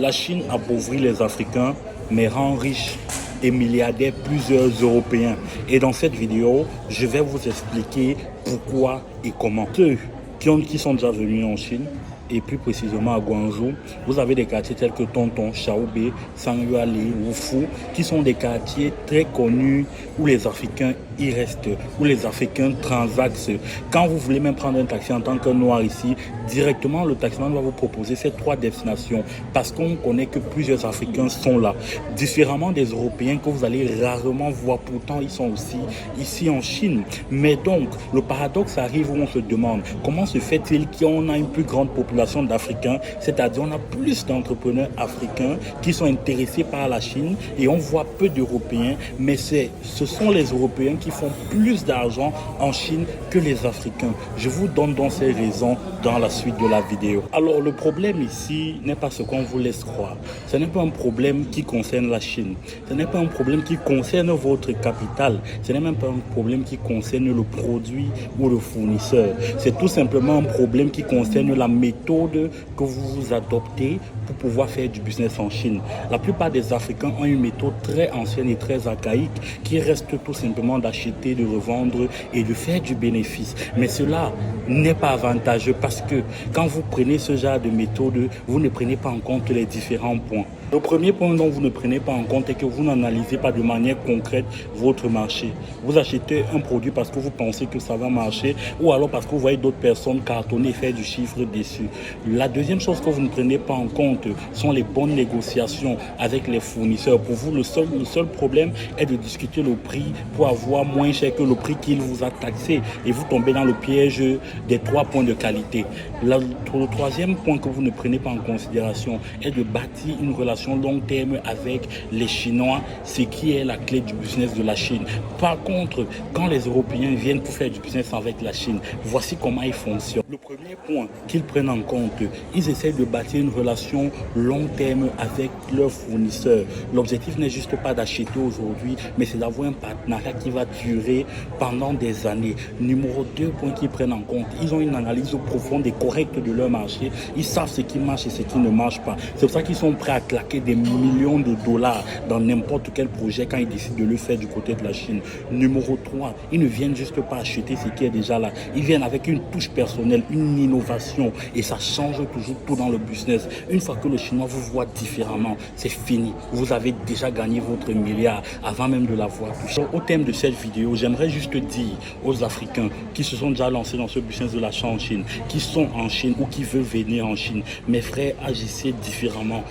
La Chine appauvrit les Africains, mais rend riches et milliardaires plusieurs Européens. Et dans cette vidéo, je vais vous expliquer pourquoi et comment. Ceux qui sont déjà venus en Chine, et plus précisément à Guangzhou, vous avez des quartiers tels que Tonton, Xiaobei, Sangyuali, Wufu, qui sont des quartiers très connus où les Africains y restent, où les Africains transaxent. Quand vous voulez même prendre un taxi en tant que noir ici, directement le taximan va vous proposer ces trois destinations parce qu'on connaît que plusieurs Africains sont là. Différemment des Européens que vous allez rarement voir, pourtant ils sont aussi ici en Chine. Mais donc, le paradoxe arrive où on se demande comment se fait-il qu'on a une plus grande population d'Africains, c'est-à-dire on a plus d'entrepreneurs africains qui sont intéressés par la Chine et on voit peu d'Européens, mais ce sont les Européens qui font plus d'argent en Chine que les Africains. Je vous donne donc ces raisons dans la suite de la vidéo. Alors le problème ici n'est pas ce qu'on vous laisse croire. Ce n'est pas un problème qui concerne la Chine. Ce n'est pas un problème qui concerne votre capital. Ce n'est même pas un problème qui concerne le produit ou le fournisseur. C'est tout simplement un problème qui concerne la méthode que vous adoptez pour pouvoir faire du business en Chine. La plupart des Africains ont une méthode très ancienne et très archaïque qui reste tout simplement d'acheter, de revendre et de faire du bénéfice. Mais cela n'est pas avantageux parce que quand vous prenez ce genre de méthode, vous ne prenez pas en compte les différents points. Le premier point dont vous ne prenez pas en compte est que vous n'analysez pas de manière concrète votre marché. Vous achetez un produit parce que vous pensez que ça va marcher ou alors parce que vous voyez d'autres personnes cartonner et faire du chiffre dessus. La deuxième chose que vous ne prenez pas en compte sont les bonnes négociations avec les fournisseurs. Pour vous, le seul problème est de discuter le prix pour avoir moins cher que le prix qu'il vous a taxé et vous tombez dans le piège des 3 points de qualité. Le troisième point que vous ne prenez pas en considération est de bâtir une relation long terme avec les Chinois, ce qui est la clé du business de la Chine. Par contre, quand les Européens viennent pour faire du business avec la Chine, voici comment ils fonctionnent. Le premier point qu'ils prennent en compte, ils essaient de bâtir une relation long terme avec leurs fournisseurs. L'objectif n'est juste pas d'acheter aujourd'hui, mais c'est d'avoir un partenariat qui va durer pendant des années. Numéro 2 point qu'ils prennent en compte, ils ont une analyse profonde et correcte de leur marché. Ils savent ce qui marche et ce qui ne marche pas. C'est pour ça qu'ils sont prêts à claquer des millions de dollars dans n'importe quel projet quand ils décident de le faire du côté de la Chine. Numéro 3, ils ne viennent juste pas acheter ce qui est déjà là. Ils viennent avec une touche personnelle, une innovation et ça change toujours tout dans le business. Une fois que le Chinois vous voit différemment, c'est fini. Vous avez déjà gagné votre milliard avant même de l'avoir touché. Au thème de cette vidéo, j'aimerais juste dire aux Africains qui se sont déjà lancés dans ce business de l'achat en Chine, qui sont en Chine ou qui veulent venir en Chine, mes frères, agissez différemment.